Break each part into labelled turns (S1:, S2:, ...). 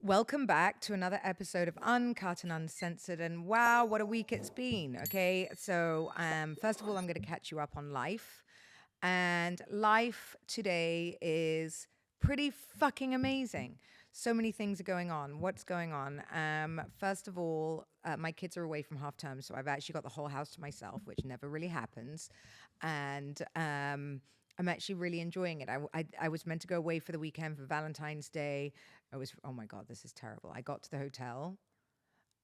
S1: Welcome back to another episode of Uncut and Uncensored. And wow, what a week it's been. Okay, so first of all, I'm going to catch you up on life. And life today is pretty fucking amazing. So many things are going on. What's going on? First of all, my kids are away from half term, so I've actually got the whole house to myself, which never really happens. And I'm actually really enjoying it. I was meant to go away for the weekend for Valentine's Day. Oh my God, this is terrible. I got to the hotel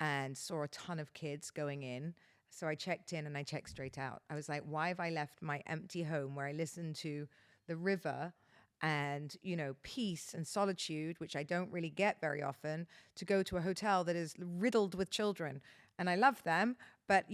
S1: and saw a ton of kids going in. So I checked in and I checked straight out. I was like, why have I left my empty home where I listen to the river and, peace and solitude, which I don't really get very often, to go to a hotel that is riddled with children? And I love them, but,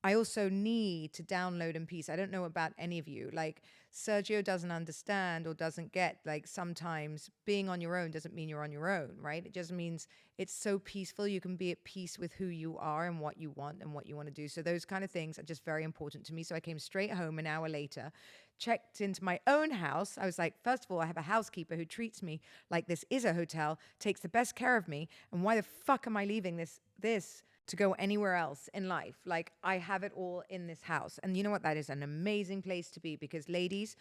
S1: I also need to download in peace. I don't know about any of you. Like, Sergio doesn't understand or doesn't get, like, sometimes being on your own doesn't mean you're on your own, right? It just means it's so peaceful. You can be at peace with who you are and what you want to do. So those kind of things are just very important to me. So I came straight home an hour later, checked into my own house. I was like, first of all, I have a housekeeper who treats me like this is a hotel, takes the best care of me. And why the fuck am I leaving this to go anywhere else in life? Like, I have it all in this house. And you know what? That is an amazing place to be, because ladies,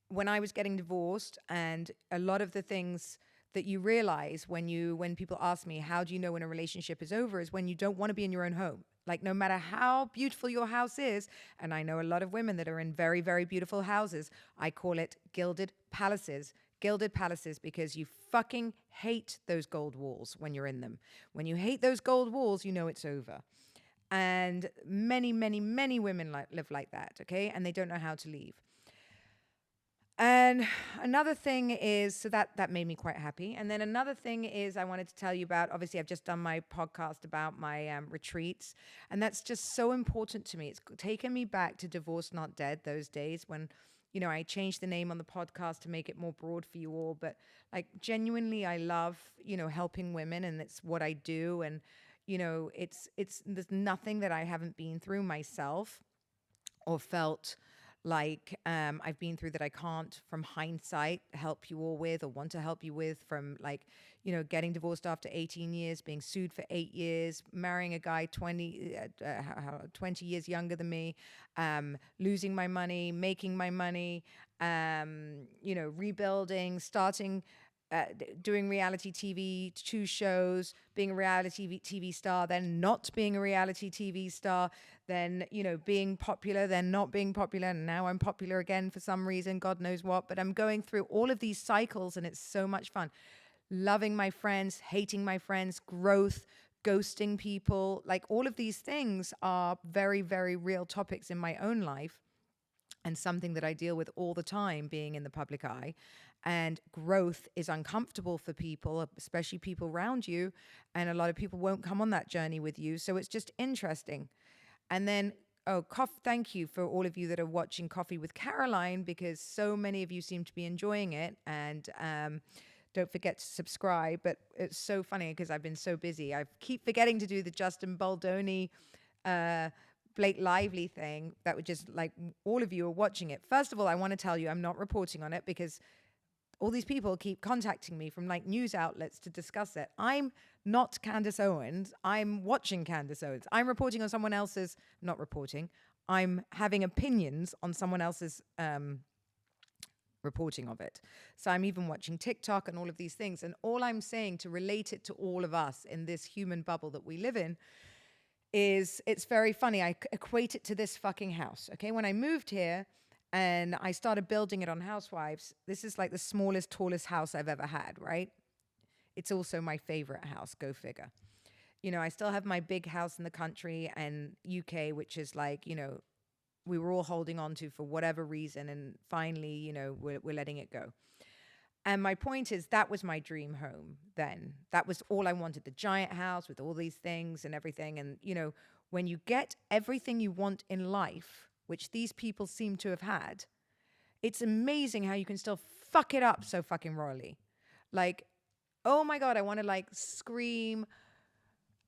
S1: when I was getting divorced, and a lot of the things that you realize when people ask me, how do you know when a relationship is over, is when you don't want to be in your own home. Like, no matter how beautiful your house is, and I know a lot of women that are in very, very beautiful houses, I call it gilded palaces. Gilded palaces, because you fucking hate those gold walls when you're in them. When you hate those gold walls, you know it's over. And many, many, many women live like that, okay? And they don't know how to leave. And another thing is, so that made me quite happy. And then another thing is, I wanted to tell you about, obviously I've just done my podcast about my retreats, and that's just so important to me. It's taken me back to Divorced Not Dead, those days when, I changed the name on the podcast to make it more broad for you all. But like, genuinely, I love, helping women, and it's what I do. And, there's nothing that I haven't been through myself or felt like I've been through that I can't, from hindsight, help you all with or want to help you with. From, like, getting divorced after 18 years, being sued for 8 years, marrying a guy 20 years younger than me, losing my money, making my money, rebuilding, starting, doing reality TV, 2 shows, being a reality TV star, then not being a reality TV star, then, being popular, then not being popular, and now I'm popular again for some reason, God knows what. But I'm going through all of these cycles, and it's so much fun. Loving my friends, hating my friends, growth, ghosting people, like, all of these things are very, very real topics in my own life, and something that I deal with all the time, being in the public eye. And growth is uncomfortable for people, especially people around you. And a lot of people won't come on that journey with you. So it's just interesting. And then, thank you for all of you that are watching Coffee with Caroline, because so many of you seem to be enjoying it. And don't forget to subscribe. But it's so funny because I've been so busy. I keep forgetting to do the Justin Baldoni Blake Lively thing. That would just, like, all of you are watching it. First of all, I want to tell you I'm not reporting on it, because all these people keep contacting me from, like, news outlets to discuss it. I'm not Candace Owens. I'm watching Candace Owens. I'm reporting on someone else's, not reporting. I'm having opinions on someone else's reporting of it. So I'm even watching TikTok and all of these things. And all I'm saying, to relate it to all of us in this human bubble that we live in, is, it's very funny. I equate it to this fucking house. Okay. When I moved here and I started building it on Housewives, this is like the smallest, tallest house I've ever had, right? It's also my favorite house, go figure. I still have my big house in the country and UK, which is like, we were all holding on to for whatever reason. And finally, we're letting it go. And my point is, that was my dream home then. That was all I wanted, the giant house with all these things and everything. And, when you get everything you want in life, which these people seem to have had, it's amazing how you can still fuck it up so fucking royally. Like, oh my God, I want to, like, scream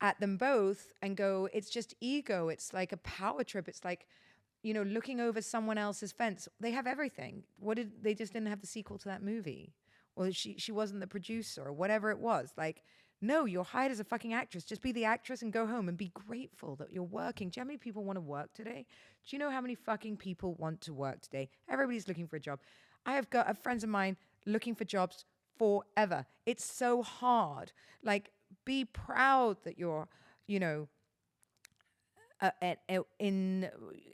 S1: at them both and go, it's just ego. It's like a power trip. It's like, looking over someone else's fence. They have everything. They just didn't have the sequel to that movie. or she wasn't the producer or whatever it was. Like, no, you're hired as a fucking actress. Just be the actress and go home and be grateful that you're working. Do you know how many people want to work today? Do you know how many fucking people want to work today? Everybody's looking for a job. I have got friends of mine looking for jobs forever. It's so hard. Like, be proud that you're, you know, in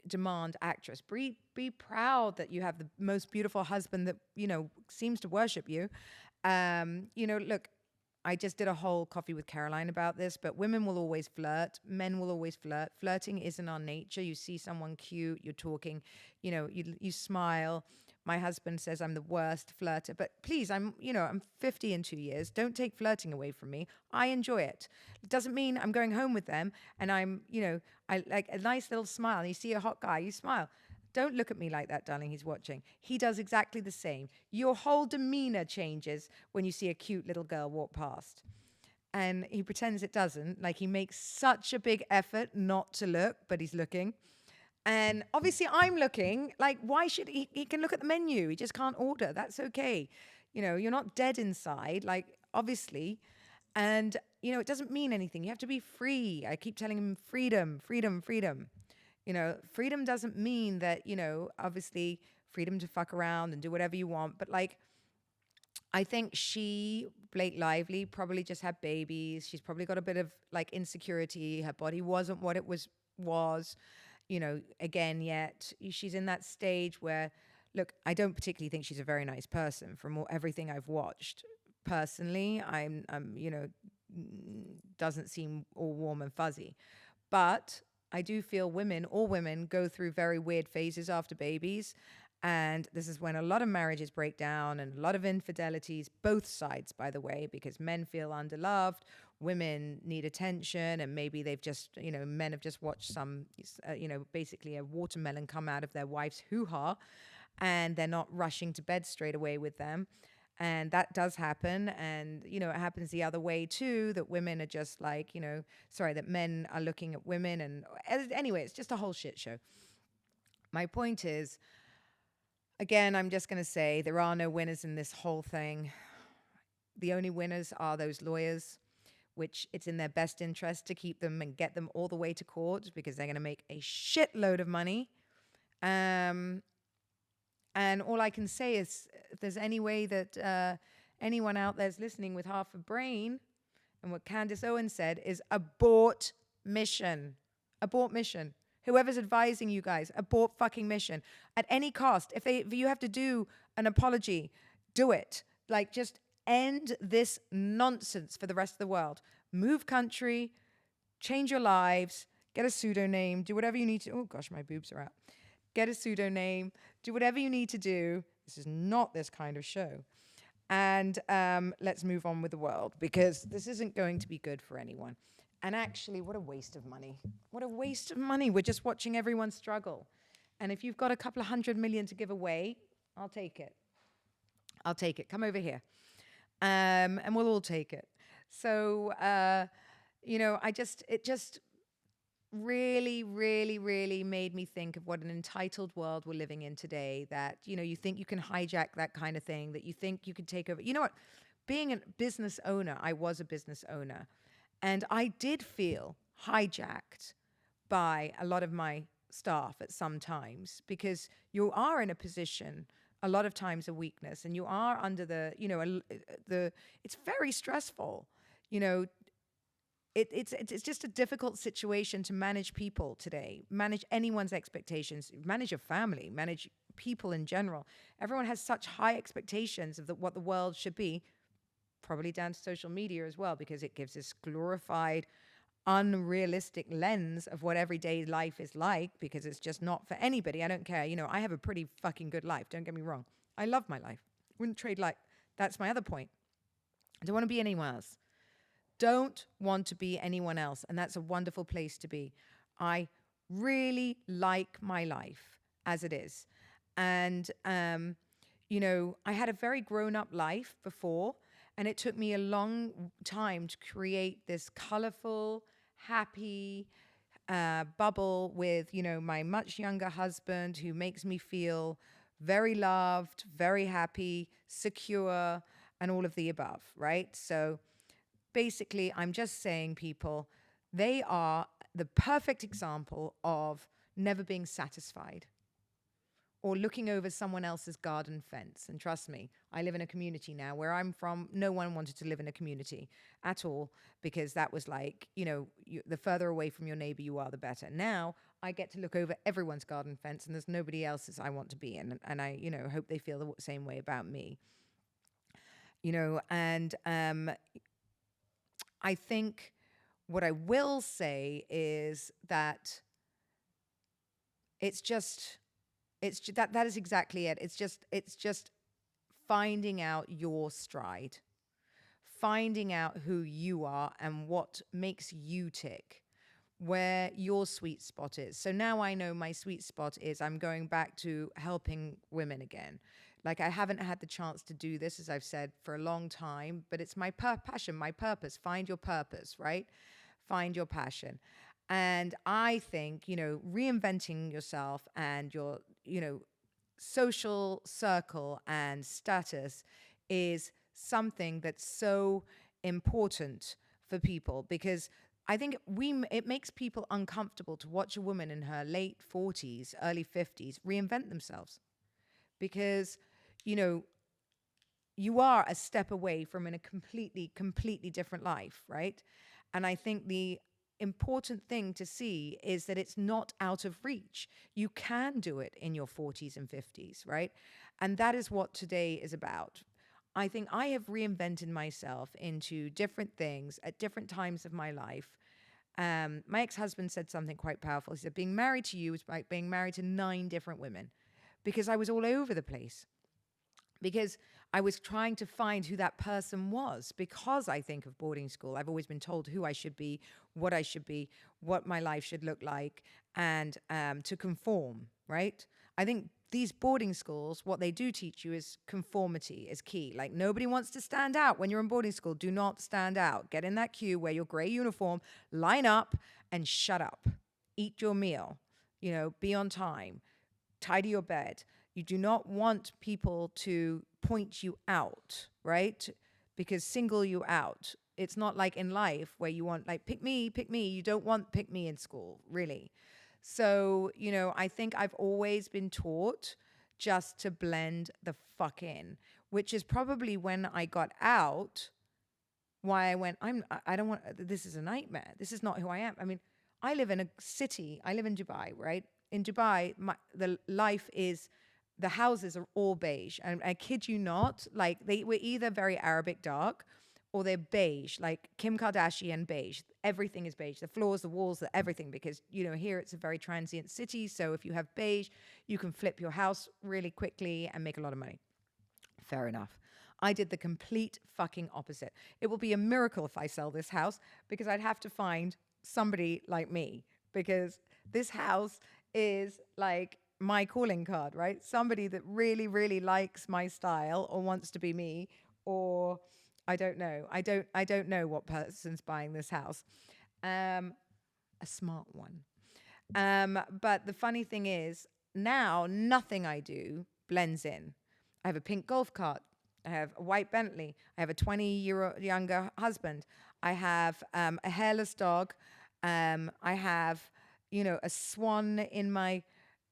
S1: demand actress. Be proud that you have the most beautiful husband that, you know, seems to worship you. You know, look, I just did a whole Coffee with Caroline about this, but women will always flirt. Men will always flirt. Flirting isn't our nature. You see someone cute, you're talking, you know, you smile. My husband says I'm the worst flirter, but please, I'm 50 in 2 years. Don't take flirting away from me. I enjoy it. It doesn't mean I'm going home with them and I like a nice little smile. You see a hot guy, you smile. Don't look at me like that, darling. He's watching. He does exactly the same. Your whole demeanor changes when you see a cute little girl walk past. And he pretends it doesn't. Like, he makes such a big effort not to look, but he's looking. And obviously I'm looking. Like, why should he can look at the menu. He just can't order. That's okay. You know, you're not dead inside, like, obviously. And, you know, it doesn't mean anything. You have to be free. I keep telling him freedom, freedom, freedom. You know, freedom doesn't mean that, you know, obviously freedom to fuck around and do whatever you want. But like, I think Blake Lively, probably just had babies. She's probably got a bit of like insecurity. Her body wasn't what it was, you know, again, yet she's in that stage where, look, I don't particularly think she's a very nice person from everything I've watched. Personally, you know, doesn't seem all warm and fuzzy. But I do feel all women go through very weird phases after babies. And this is when a lot of marriages break down and a lot of infidelities, both sides, by the way, because men feel underloved, women need attention, and maybe they've just, you know, men have just watched some, you know, basically a watermelon come out of their wife's hoo-ha, and they're not rushing to bed straight away with them. And that does happen. And, you know, it happens the other way too, that women are just like, you know, that men are looking at women. And anyway, it's just a whole shit show. My point is, again, I'm just going to say there are no winners in this whole thing. The only winners are those lawyers, which it's in their best interest to keep them and get them all the way to court because they're going to make a shitload of money. And all I can say is, if there's any way that anyone out there's listening with half a brain, and what Candace Owens said is abort mission. Abort mission. Whoever's advising you guys, abort fucking mission. At any cost. If you have to do an apology, do it. Like, just end this nonsense for the rest of the world. Move country, change your lives, get a pseudonym, do whatever you need to. Oh gosh, my boobs are out. Get a pseudonym, do whatever you need to do. This is not this kind of show. And let's move on with the world, because this isn't going to be good for anyone. And actually, what a waste of money. What a waste of money. We're just watching everyone struggle. And if you've got a couple of 100 million to give away, I'll take it. I'll take it. Come over here. And we'll all take it. So, you know, it just really, really, really made me think of what an entitled world we're living in today, that, you know, you think you can hijack that kind of thing, that you think you can take over. You know what? Being a business owner, I was a business owner, and I did feel hijacked by a lot of my staff at some times, because you are in a position a lot of times of weakness, and you are under the, you know, it's very stressful, you know. It's just a difficult situation to manage people today, manage anyone's expectations, manage your family, manage people in general. Everyone has such high expectations of what the world should be, probably down to social media as well, because it gives this glorified, unrealistic lens of what everyday life is like, because it's just not for anybody. I don't care. You know, I have a pretty fucking good life. Don't get me wrong. I love my life. Wouldn't trade life. That's my other point. I don't want to be anyone else. Don't want to be anyone else. And that's a wonderful place to be. I really like my life as it is. And, you know, I had a very grown-up life before, and it took me a long time to create this colorful, happy bubble with, you know, my much younger husband, who makes me feel very loved, very happy, secure, and all of the above, right? So basically, I'm just saying, people, they are the perfect example of never being satisfied or looking over someone else's garden fence. And trust me, I live in a community now. Where I'm from, no one wanted to live in a community at all, because that was like, the further away from your neighbor you are, the better. Now I get to look over everyone's garden fence, and there's nobody else's I want to be in. And I, hope they feel the same way about me. And I think what I will say is that that is exactly it. It's just finding out your stride, finding out who you are and what makes you tick, where your sweet spot is. So now I know my sweet spot is I'm going back to helping women again. Like, I haven't had the chance to do this, as I've said, for a long time, but it's my passion, my purpose. Find your purpose, right? Find your passion. And I think, reinventing yourself and your, social circle and status is something that's so important for people, because I think it makes people uncomfortable to watch a woman in her late 40s, early 50s reinvent themselves, because, you are a step away from in a completely different life, right? And I think the important thing to see is that it's not out of reach. You can do it in your 40s and 50s, right? And that is what today is about. I think I have reinvented myself into different things at different times of my life. My ex-husband said something quite powerful. He said, being married to you is like being married to 9 different women, because I was all over the place, because I was trying to find who that person was. Because I think of boarding school, I've always been told who I should be, what my life should look like, and to conform, right? I think these boarding schools, what they do teach you is conformity is key. Like, nobody wants to stand out when you're in boarding school. Do not stand out. Get in that queue, wear your gray uniform, line up, and shut up. Eat your meal, be on time, tidy your bed. You do not want people to point you out, right? Because single you out. It's not like in life where you want, like, pick me. You don't want pick me in school, really. So, I think I've always been taught just to blend the fuck in, which is probably when I got out, why I went, I don't want, this is a nightmare. This is not who I am. I mean, I live in a city. I live in Dubai, right? In Dubai, the life is, the houses are all beige. And I kid you not, like, they were either very Arabic dark or they're beige, like Kim Kardashian beige. Everything is beige. The floors, the walls, everything, because, here it's a very transient city. So if you have beige, you can flip your house really quickly and make a lot of money. Fair enough. I did the complete fucking opposite. It will be a miracle if I sell this house, because I'd have to find somebody like me, because this house is like my calling card, right? Somebody that really, really likes my style or wants to be me, or I don't know. I don't know what person's buying this house. A smart one. But the funny thing is, now nothing I do blends in. I have a pink golf cart. I have a white Bentley. I have a 20-year younger husband. I have a hairless dog. I have, a swan in my,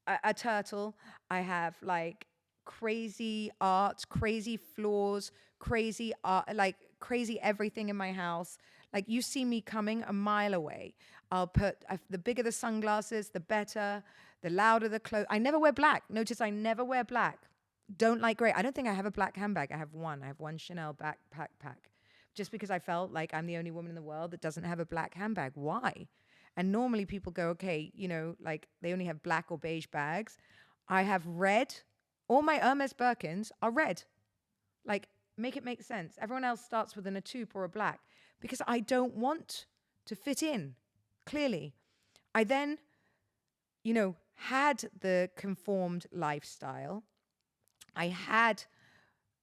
S1: a turtle. I have like crazy art, crazy floors, crazy art, like crazy everything in my house. Like, you see me coming a mile away. I'll put, the bigger the sunglasses, the better, the louder the clothes. I never wear black. Notice I never wear black. Don't like gray. I don't think I have a black handbag. I have one Chanel backpack. Just because I felt like I'm the only woman in the world that doesn't have a black handbag. Why? And normally people go, okay, like they only have black or beige bags. I have red. All my Hermes Birkins are red. Like, make it make sense. Everyone else starts with a taupe or a black, because I don't want to fit in, clearly. I then, had the conformed lifestyle. I had,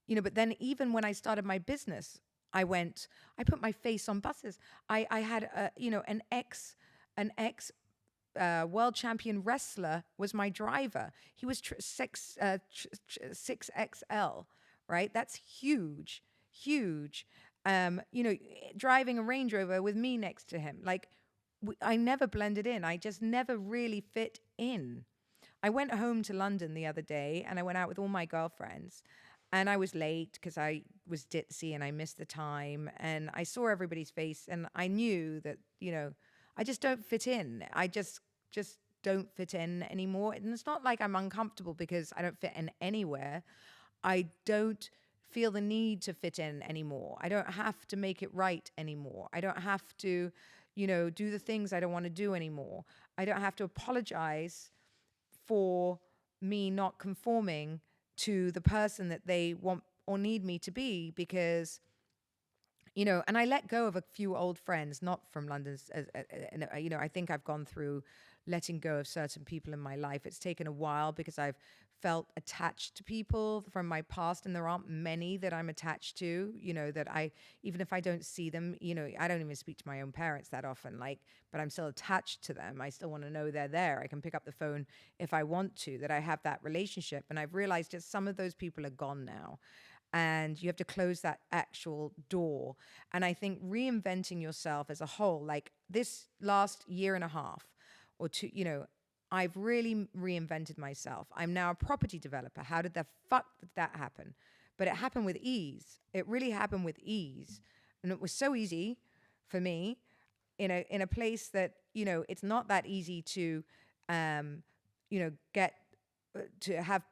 S1: but then even when I started my business, I put my face on buses. I had, an ex world champion wrestler was my driver. He was 6XL, right? That's huge. huge. Driving a Range Rover with me next to him. Like, I never blended in. I just never really fit in. I went home to London the other day and I went out with all my girlfriends. And I was late because I was ditzy and I missed the time. And I saw everybody's face and I knew that, I just don't fit in. I just don't fit in anymore. And it's not like I'm uncomfortable because I don't fit in anywhere. I don't feel the need to fit in anymore. I don't have to make it right anymore. I don't have to, do the things I don't want to do anymore. I don't have to apologize for me not conforming to the person that they want or need me to be because and I let go of a few old friends, not from London. I think I've gone through letting go of certain people in my life. It's taken a while because I've felt attached to people from my past, and there aren't many that I'm attached to, that even if I don't see them, I don't even speak to my own parents that often, but I'm still attached to them. I still want to know they're there. I can pick up the phone if I want to, that I have that relationship. And I've realized that some of those people are gone now, and you have to close that actual door. And I think reinventing yourself as a whole, like this last year and a half or two, I've really reinvented myself. I'm now a property developer. How did the fuck did that happen? But it happened with ease. It really happened with ease. And it was so easy for me in a place that, it's not that easy to, get to have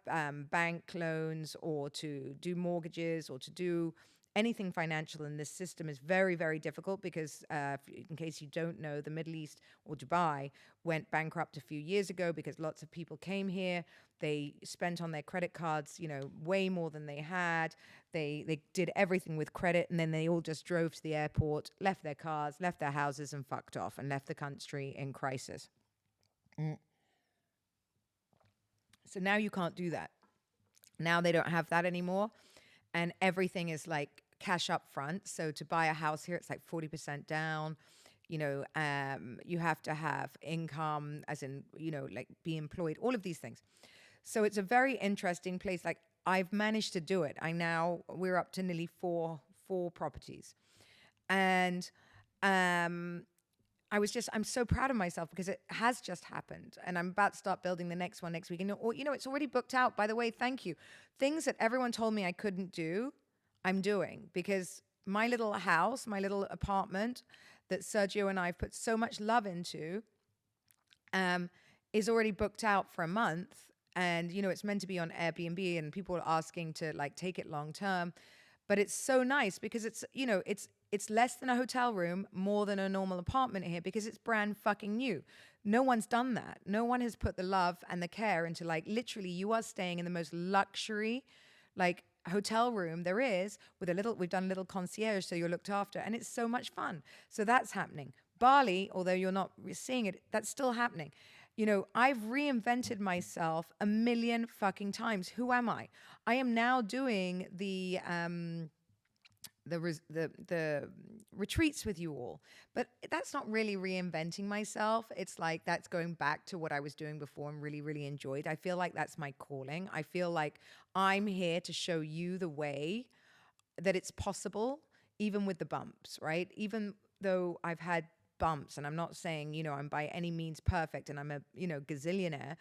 S1: bank loans or to do mortgages or to do anything financial in this system is very, very difficult because, in case you don't know, the Middle East or Dubai went bankrupt a few years ago because lots of people came here. They spent on their credit cards, way more than they had. They did everything with credit, and then they all just drove to the airport, left their cars, left their houses, and fucked off and left the country in crisis. So now you can't do that. Now they don't have that anymore. And everything is like cash up front. So to buy a house here, it's like 40% down. You have to have income, as in, like be employed, all of these things. So it's a very interesting place. Like, I've managed to do it. We're up to nearly four properties. And I'm so proud of myself because it has just happened, and I'm about to start building the next one next week. And it's already booked out. By the way, thank you. Things that everyone told me I couldn't do, I'm doing, because my little house, my little apartment that Sergio and I have put so much love into, is already booked out for a month. And it's meant to be on Airbnb, and people are asking to like take it long term. But it's so nice because it's less than a hotel room, more than a normal apartment here, because it's brand fucking new. No one's done that. No one has put the love and the care into, like, literally you are staying in the most luxury, like, hotel room there is, we've done a little concierge, so you're looked after, and it's so much fun. So that's happening. Bali, although you're not seeing it, that's still happening. I've reinvented myself a million fucking times. Who am I? I am now doing the retreats with you all, but that's not really reinventing myself. It's like that's going back to what I was doing before and really, really enjoyed. I feel like that's my calling. I feel like I'm here to show you the way that it's possible, even with the bumps, right? Even though I've had bumps, and I'm not saying, I'm by any means perfect and I'm a, gazillionaire,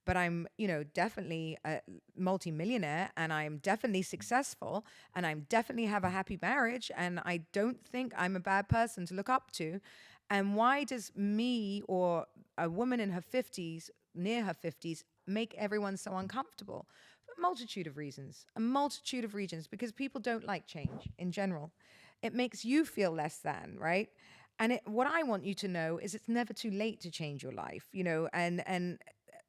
S1: but I'm, definitely a multimillionaire, and I'm definitely successful, and I'm definitely have a happy marriage, and I don't think I'm a bad person to look up to. And why does me or a woman in her 50s, near her 50s, make everyone so uncomfortable? A multitude of reasons, because people don't like change in general. It makes you feel less than, right? And what I want you to know is it's never too late to change your life, and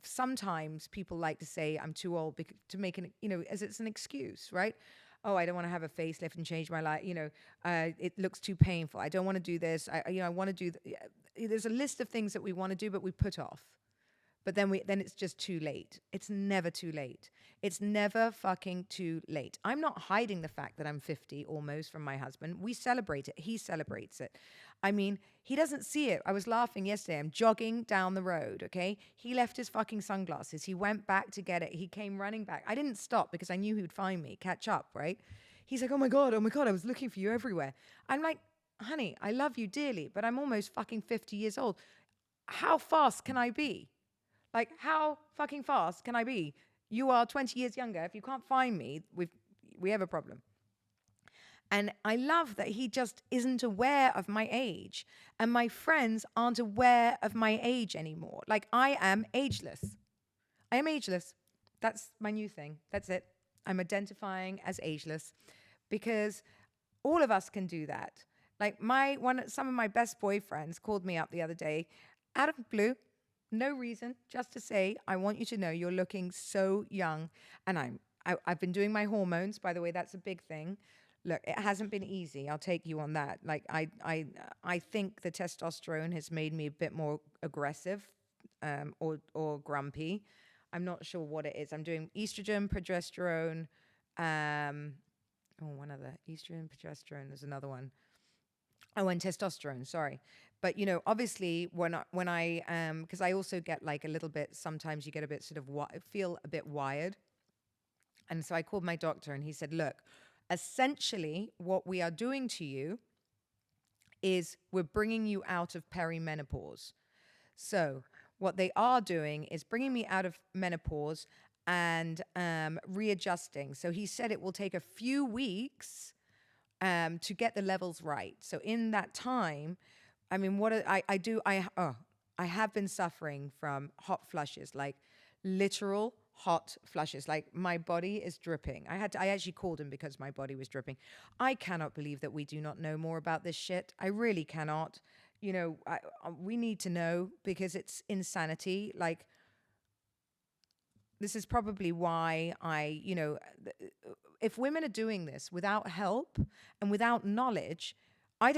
S1: sometimes people like to say I'm too old to make as it's an excuse, right? Oh, I don't want to have a facelift and change my life. It looks too painful. I don't want to do this. I want to do. There's a list of things that we want to do, but we put off. But then it's just too late. It's never too late. It's never fucking too late. I'm not hiding the fact that I'm 50 almost from my husband. We celebrate it. He celebrates it. I mean, he doesn't see it. I was laughing yesterday. I'm jogging down the road, okay? He left his fucking sunglasses. He went back to get it. He came running back. I didn't stop because I knew he would find me, catch up, right? He's like, oh my God, I was looking for you everywhere. I'm like, honey, I love you dearly, but I'm almost fucking 50 years old. How fast can I be? Like, how fucking fast can I be? You are 20 years younger. If you can't find me, we have a problem. And I love that he just isn't aware of my age. And my friends aren't aware of my age anymore. Like, I am ageless. I am ageless. That's my new thing. That's it. I'm identifying as ageless because all of us can do that. Like some of my best boyfriends called me up the other day out of the blue, no reason, just to say, I want you to know you're looking so young. And I've been doing my hormones, by the way, that's a big thing. Look, it hasn't been easy. I'll take you on that. Like I think the testosterone has made me a bit more aggressive, or grumpy. I'm not sure what it is. I'm doing estrogen, progesterone, one other, estrogen, progesterone. There's another one. Oh, and testosterone. Sorry, but obviously when I because I also get like a little bit. Sometimes you get a bit sort of feel a bit wired, and so I called my doctor, and he said, "Look, essentially, what we are doing to you is we're bringing you out of perimenopause. So what they are doing is bringing me out of menopause and readjusting. So he said it will take a few weeks to get the levels right. So in that time, I mean, I have been suffering from hot flushes, like literal hot flushes. Like my body is dripping. I actually called him because my body was dripping. I cannot believe that we do not know more about this shit. I really cannot. We need to know because it's insanity. Like, this is probably why if women are doing this without help and without knowledge, I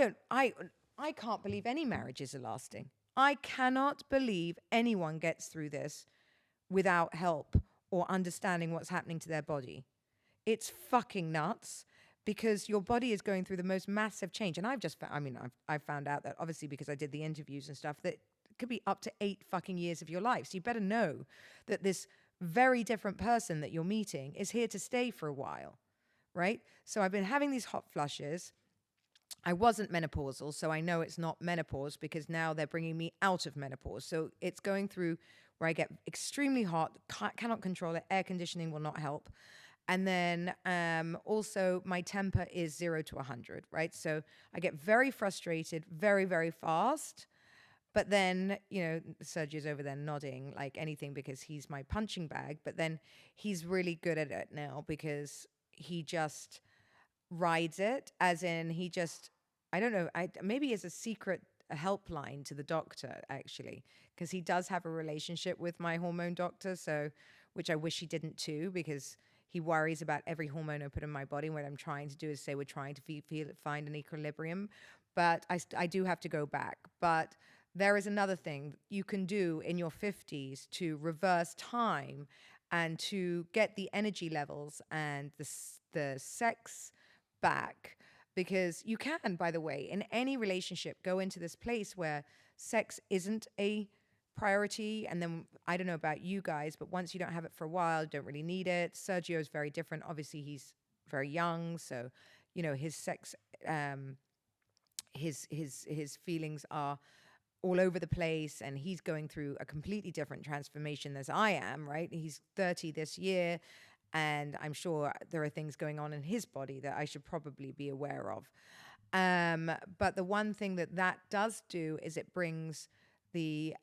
S1: can't believe any marriages are lasting. I cannot believe anyone gets through this without help or understanding what's happening to their body. It's fucking nuts because your body is going through the most massive change. And I've found out that obviously because I did the interviews and stuff that it could be up to 8 fucking years of your life. So you better know that this very different person that you're meeting is here to stay for a while, right? So I've been having these hot flushes. I wasn't menopausal, so I know it's not menopause because now they're bringing me out of menopause. So it's going through where I get extremely hot, cannot control it. Air conditioning will not help. And then also my temper is 0 to 100, right? So I get very frustrated very, very fast. But then, Sergio's over there nodding like anything because he's my punching bag. But then he's really good at it now because he just rides it, as in I don't know, maybe as a secret helpline to the doctor, actually, because he does have a relationship with my hormone doctor. So, which I wish he didn't too, because he worries about every hormone I put in my body. What I'm trying to do is say we're trying to find an equilibrium. But I do have to go back. But there is another thing you can do in your 50s to reverse time and to get the energy levels and the sex back. Because you can, by the way, in any relationship, go into this place where sex isn't a priority. And then I don't know about you guys, but once you don't have it for a while, you don't really need it. Sergio is very different. Obviously, he's very young. So, his sex, his feelings are all over the place, and he's going through a completely different transformation as I am, right? He's 30 this year, and I'm sure there are things going on in his body that I should probably be aware of. But the one thing that does do is it brings the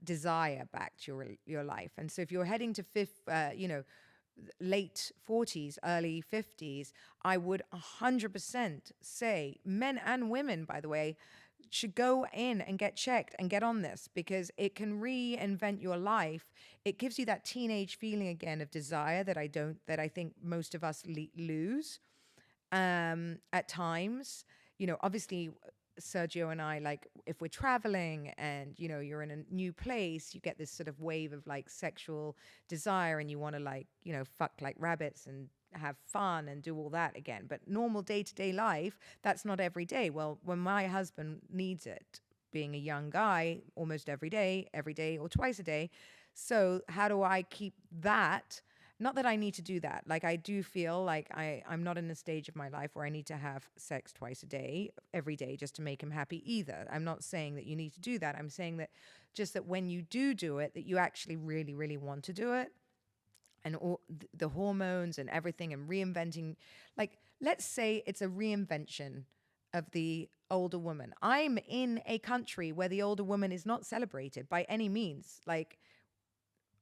S1: desire back to your life. And so if you're heading to late 40s, early 50s, I would 100% say men and women, by the way, should go in and get checked and get on this because it can reinvent your life. It gives you that teenage feeling again of desire that I think most of us lose at times. Obviously Sergio and I, like, if we're traveling and you're in a new place, you get this sort of wave of like sexual desire and you want to like fuck like rabbits and have fun and do all that again. But normal day-to-day life, that's not every day. Well, when my husband needs it, being a young guy, almost every day or twice a day. So how do I keep that Not that I need to do that. Like, I do feel like I'm not in a stage of my life where I need to have sex twice a day, every day, just to make him happy either. I'm not saying that you need to do that. I'm saying that just that when you do it, that you actually really, really want to do it. And all the hormones and everything and reinventing, like, let's say it's a reinvention of the older woman. I'm in a country where the older woman is not celebrated by any means. Like,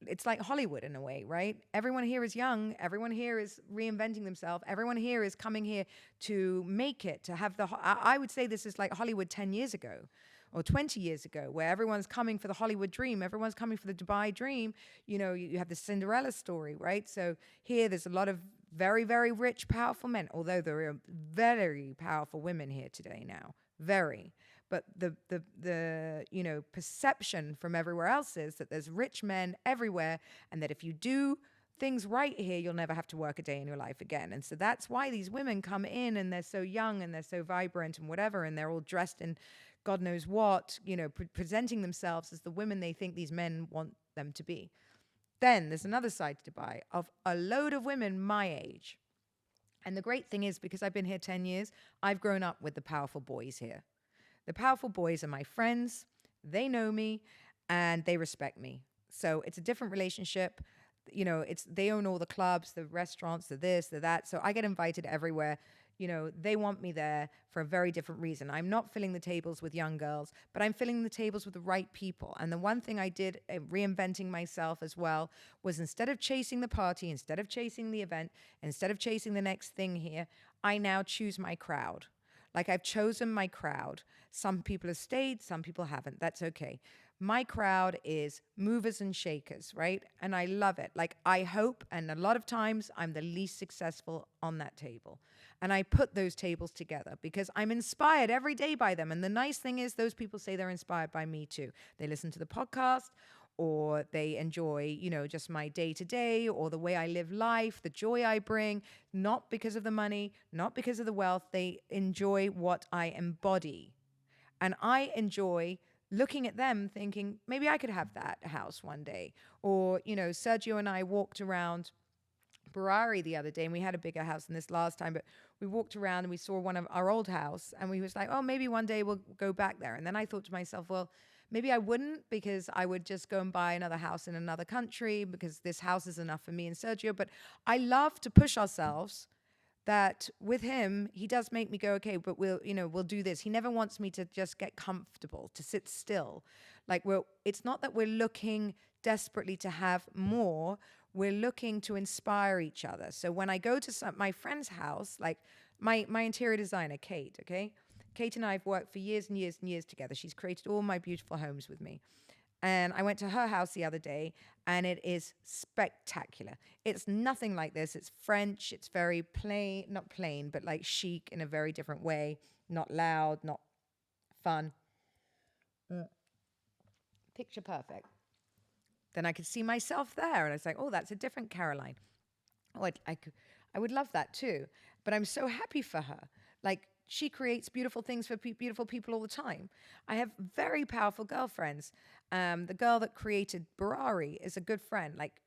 S1: it's like Hollywood in a way, right? Everyone here is young. Everyone here is reinventing themselves. Everyone here is coming here to make it, to have the, I would say this is like Hollywood 10 years ago or 20 years ago, where everyone's coming for the Hollywood dream. Everyone's coming for the Dubai dream. You know, you have the Cinderella story, right? So here there's a lot of very, very rich, powerful men, although there are very powerful women here today now. Very. But the perception from everywhere else is that there's rich men everywhere, and that if you do things right here, you'll never have to work a day in your life again. And so that's why these women come in and they're so young and they're so vibrant and whatever, and they're all dressed in God knows what, presenting themselves as the women they think these men want them to be. Then there's another side to Dubai of a load of women my age. And the great thing is, because I've been here 10 years, I've grown up with the powerful boys here. The powerful boys are my friends. They know me and they respect me. So it's a different relationship. They own all the clubs, the restaurants, the this, the that. So I get invited everywhere. They want me there for a very different reason. I'm not filling the tables with young girls, but I'm filling the tables with the right people. And the one thing I did, reinventing myself as well, was instead of chasing the party, instead of chasing the event, instead of chasing the next thing here, I now choose my crowd. Like, I've chosen my crowd. Some people have stayed, some people haven't. That's okay. My crowd is movers and shakers, right? And I love it. Like, I hope, and a lot of times I'm the least successful on that table. And I put those tables together because I'm inspired every day by them. And the nice thing is, those people say they're inspired by me too. They listen to the podcast, or they enjoy, just my day to day, or the way I live life, the joy I bring, not because of the money, not because of the wealth. They enjoy what I embody. And I enjoy looking at them thinking, maybe I could have that house one day. Or, Sergio and I walked around Barari the other day, and we had a bigger house than this last time, but we walked around and we saw one of our old house, and we was like, oh, maybe one day we'll go back there. And then I thought to myself, well, maybe I wouldn't, because I would just go and buy another house in another country, because this house is enough for me and Sergio. But I love to push ourselves. That with him, he does make me go, okay, but we'll do this. He never wants me to just get comfortable, to sit still. Like, it's not that we're looking desperately to have more. We're looking to inspire each other. So when I go to my friend's house, like my interior designer, Kate, okay? Kate and I have worked for years and years and years together. She's created all my beautiful homes with me. And I went to her house the other day, and it is spectacular. It's nothing like this. It's French. It's very plain, not plain, but like chic in a very different way. Not loud, not fun. Picture perfect. Then I could see myself there, and I was like, oh, that's a different Caroline. Oh, I would love that too. But I'm so happy for her. Like, she creates beautiful things for beautiful people all the time. I have very powerful girlfriends. The girl that created Barari is a good friend. Like,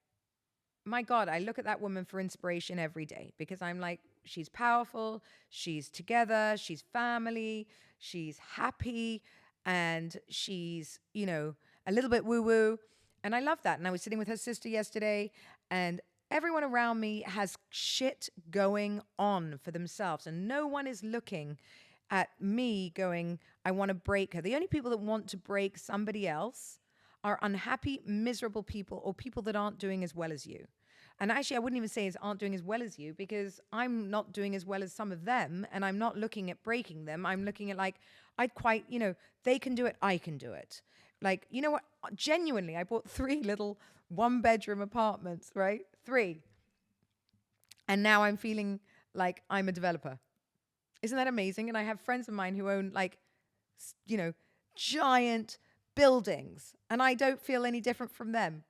S1: my God, I look at that woman for inspiration every day, because I'm like, she's powerful, she's together, she's family, she's happy, and she's, a little bit woo-woo. And I love that. And I was sitting with her sister yesterday, and everyone around me has shit going on for themselves, and no one is looking at me going, I want to break her. The only people that want to break somebody else are unhappy, miserable people, or people that aren't doing as well as you. And actually, I wouldn't even say aren't doing as well as you, because I'm not doing as well as some of them, and I'm not looking at breaking them. I'm looking at like, they can do it, I can do it. Like, you know what? Genuinely, I bought 3 little 1-bedroom apartments, right? 3. And now I'm feeling like I'm a developer. Isn't that amazing? And I have friends of mine who own giant buildings, and I don't feel any different from them,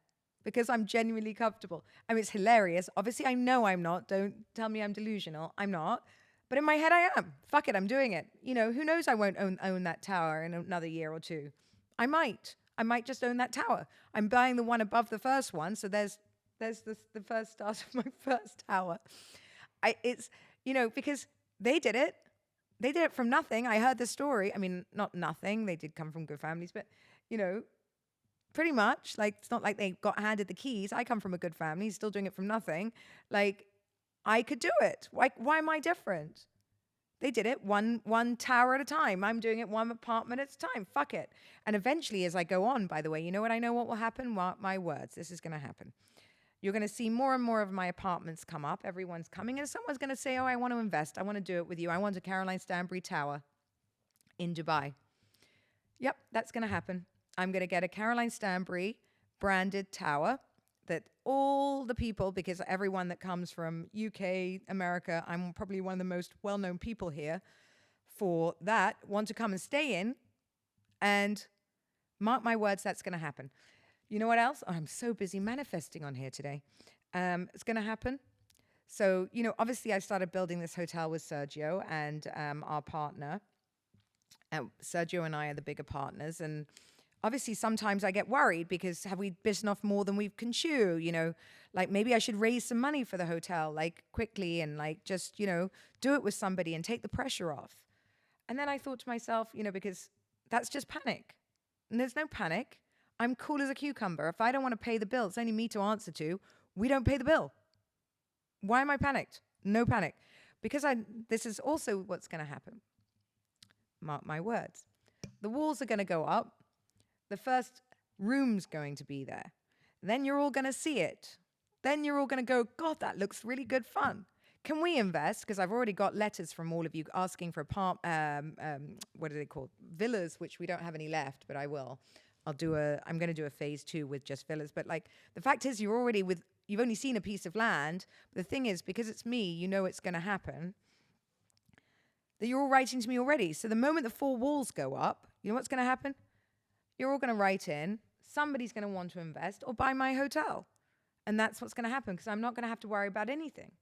S1: because I'm genuinely comfortable. I mean, it's hilarious. Obviously, I know I'm not. Don't tell me I'm delusional. I'm not. But in my head, I am. Fuck it, I'm doing it. Who knows? I won't own that tower in another year or 2. I might just own that tower. I'm buying the one above the first one, so there's There's the first start of my first tower. It's, because they did it. They did it from nothing. I heard the story. I mean, not nothing. They did come from good families, but, you know, pretty much. Like, it's not like they got handed the keys. I come from a good family, still doing it from nothing. Like, I could do it. Why am I different? They did it one tower at a time. I'm doing it one apartment at a time. Fuck it. And eventually, as I go on, by the way, you know what I know what will happen? My words. This is going to happen. You're going to see more and more of my apartments come up. Everyone's coming, and someone's going to say, oh, I want to invest. I want to do it with you. I want a Caroline Stanbury Tower in Dubai. Yep, that's going to happen. I'm going to get a Caroline Stanbury branded tower that all the people, because everyone that comes from UK, America, I'm probably one of the most well-known people here for that, want to come and stay in. And mark my words, that's going to happen. You know what else? Oh, I'm so busy manifesting on here today. It's going to happen. So, obviously I started building this hotel with Sergio and our partner. Sergio and I are the bigger partners. And obviously sometimes I get worried because have we bitten off more than we can chew? Like maybe I should raise some money for the hotel, like quickly and like just, do it with somebody and take the pressure off. And then I thought to myself, because that's just panic. And there's no panic. I'm cool as a cucumber. If I don't want to pay the bill, it's only me to answer to. We don't pay the bill. Why am I panicked? No panic. Because this is also what's going to happen. Mark my words. The walls are going to go up. The first room's going to be there. Then you're all going to see it. Then you're all going to go, God, that looks really good fun. Can we invest? Because I've already got letters from all of you asking for what are they called? Villas, which we don't have any left, but I will. I'm going to do a phase 2 with just villas. But like, the fact is you've only seen a piece of land. But the thing is, because it's me, it's going to happen. That you're all writing to me already. So the moment the 4 walls go up, you know what's going to happen? You're all going to write in. Somebody's going to want to invest or buy my hotel. And that's what's going to happen because I'm not going to have to worry about anything.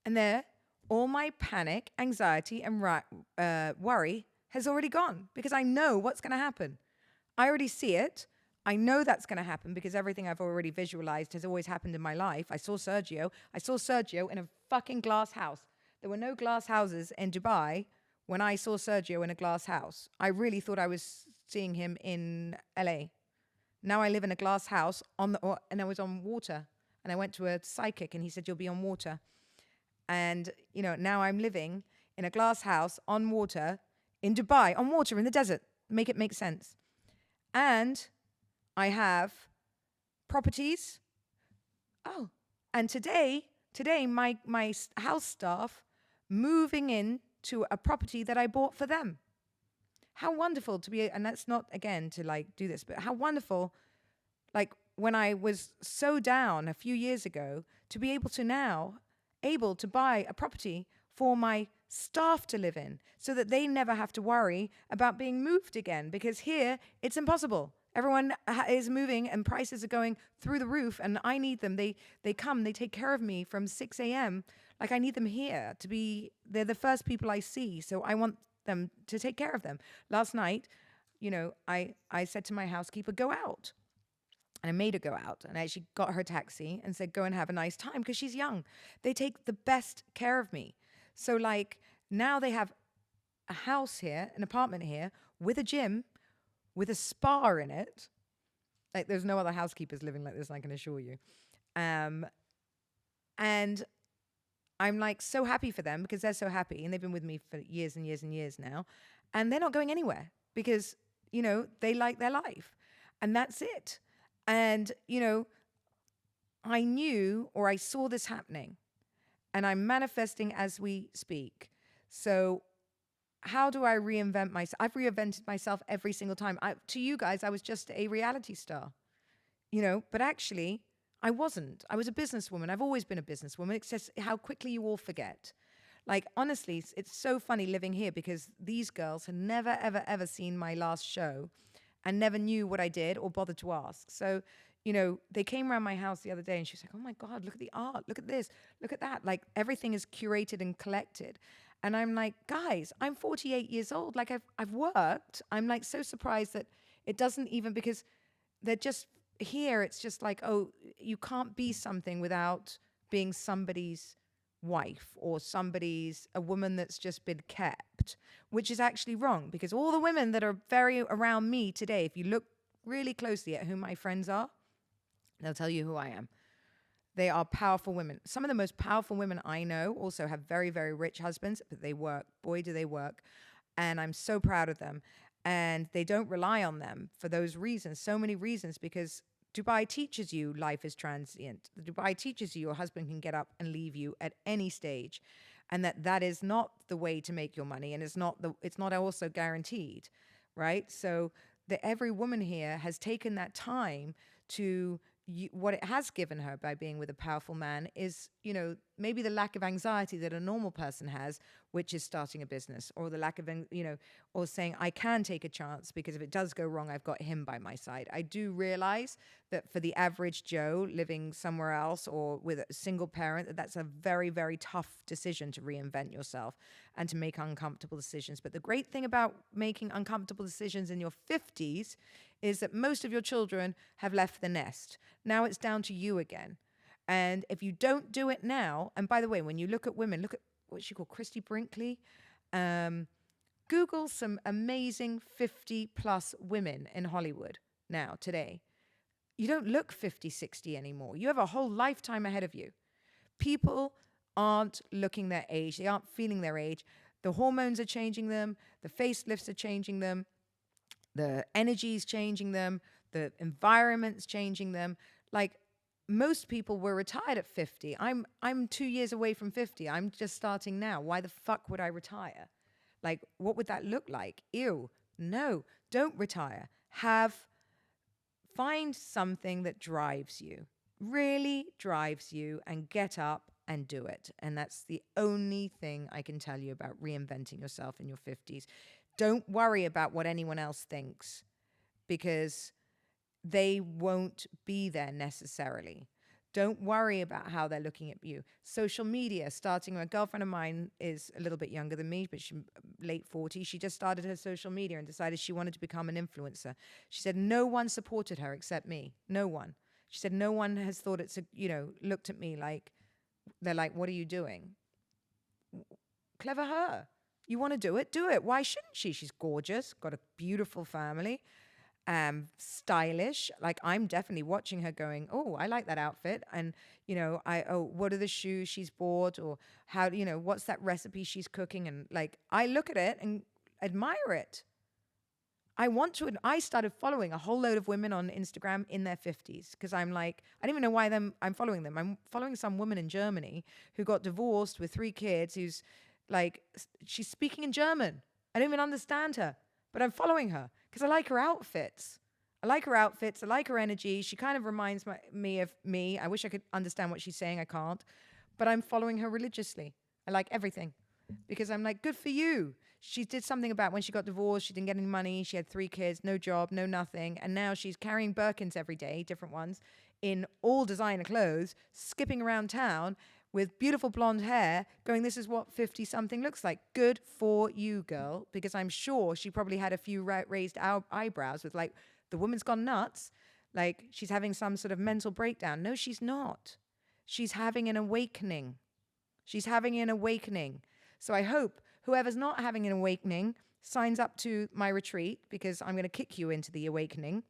S1: And there, all my panic, anxiety, and worry has already gone because I know what's going to happen. I already see it. I know that's going to happen because everything I've already visualized has always happened in my life. I saw Sergio in a fucking glass house. There were no glass houses in Dubai when I saw Sergio in a glass house. I really thought I was seeing him in LA. Now I live in a glass house and I was on water. And I went to a psychic and he said, you'll be on water. And, now I'm living in a glass house on water in Dubai, on water in the desert. Make it make sense. And I have properties. Oh, and today my house staff moving in to a property that I bought for them. How wonderful to be, and that's not again to like do this, but how wonderful, like when I was so down a few years ago, to be able to buy a property for my staff to live in so that they never have to worry about being moved again because here it's impossible. Everyone is moving and prices are going through the roof and I need them. They come, they take care of me from 6 a.m. Like I need them here they're the first people I see. So I want them to take care of them. Last night, I said to my housekeeper, go out. And I made her go out and I actually got her taxi and said, go and have a nice time because she's young. They take the best care of me. So like now they have a house here, an apartment here with a gym, with a spa in it. Like there's no other housekeepers living like this, I can assure you. And I'm like so happy for them because they're so happy and they've been with me for years and years and years now. And they're not going anywhere because, they like their life. And that's it. And, I knew or I saw this happening and I'm manifesting as we speak. So how do I reinvent myself? I've reinvented myself every single time. To you guys, I was just a reality star, but actually I wasn't. I was a businesswoman. I've always been a businesswoman. It's just how quickly you all forget. Like, honestly, it's so funny living here because these girls had never, ever, ever seen my last show and never knew what I did or bothered to ask. So, they came around my house the other day and she was like, oh my God, look at the art. Look at this. Look at that. Like everything is curated and collected. And I'm like, guys, I'm 48 years old. Like I've worked. I'm like so surprised that it doesn't even because they're just here it's just like, oh, you can't be something without being somebody's wife or a woman that's just been kept, which is actually wrong, because all the women that are very around me today, if you look really closely at who my friends are, they'll tell you who I am. They are powerful women. Some of the most powerful women I know also have very, very rich husbands, but they work. Boy, do they work. And I'm so proud of them. And they don't rely on them for those reasons, so many reasons, because Dubai teaches you life is transient. Dubai teaches you your husband can get up and leave you at any stage, and that is not the way to make your money, and it's not also guaranteed, right? So every woman here has taken that time to what it has given her by being with a powerful man is, maybe the lack of anxiety that a normal person has, which is starting a business, or the lack of, or saying, I can take a chance because if it does go wrong, I've got him by my side. I do realize that for the average Joe living somewhere else or with a single parent, that's a very, very tough decision to reinvent yourself and to make uncomfortable decisions. But the great thing about making uncomfortable decisions in your 50s is that most of your children have left the nest. Now it's down to you again. And if you don't do it now, and by the way, when you look at women, look at what she called Christy Brinkley. Google some amazing 50-plus women in Hollywood now, today. You don't look 50, 60 anymore. You have a whole lifetime ahead of you. People aren't looking their age. They aren't feeling their age. The hormones are changing them. The facelifts are changing them. The energy is changing them. The environment's changing them. Like, most people were retired at 50. I'm 2 years away from 50. I'm just starting now. Why the fuck would I retire? Like, what would that look like? Ew. No, don't retire. Find something that drives you, really drives you, and get up and do it. And that's the only thing I can tell you about reinventing yourself in your 50s. Don't worry about what anyone else thinks, because they won't be there necessarily. Don't worry about how they're looking at you. Social media, a girlfriend of mine is a little bit younger than me, but she's late 40s. She just started her social media and decided she wanted to become an influencer. She said no one supported her except me. No one. She said no one has thought looked at me like, they're like, what are you doing? Clever her. You want to do it? Do it. Why shouldn't she? She's gorgeous, got a beautiful family. Stylish. Like, I'm definitely watching her going, oh, I like that outfit. And, what are the shoes she's bought, or how, what's that recipe she's cooking? And like, I look at it and admire it. I started following a whole load of women on Instagram in their 50s, because I'm like, I don't even know why I'm following them. I'm following some woman in Germany who got divorced with 3 kids, who's like, she's speaking in German. I don't even understand her, but I'm following her because I like her outfits. I like her energy. She kind of reminds me of me. I wish I could understand what she's saying. I can't. But I'm following her religiously. I like everything because I'm like, good for you. She did something about when she got divorced. She didn't get any money. She had 3 kids, no job, no nothing. And now she's carrying Birkins every day, different ones, in all designer clothes, skipping around town with beautiful blonde hair, going, this is what 50-something looks like. Good for you, girl, because I'm sure she probably had a few raised eyebrows with like, the woman's gone nuts, like she's having some sort of mental breakdown. No, she's not. She's having an awakening. So I hope whoever's not having an awakening signs up to my retreat, because I'm going to kick you into the awakening.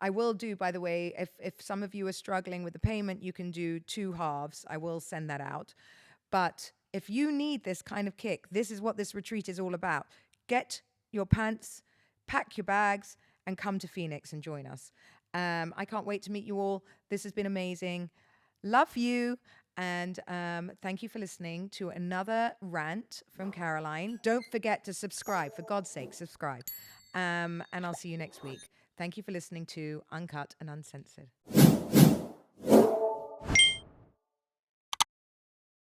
S1: I will do, by the way, if some of you are struggling with the payment, you can do 2 halves. I will send that out. But if you need this kind of kick, this is what this retreat is all about. Get your pants, pack your bags, and come to Phoenix and join us. I can't wait to meet you all. This has been amazing. Love you. And thank you for listening to another rant from Caroline. Don't forget to subscribe. For God's sake, subscribe. And I'll see you next week. Thank you for listening to Uncut and Uncensored.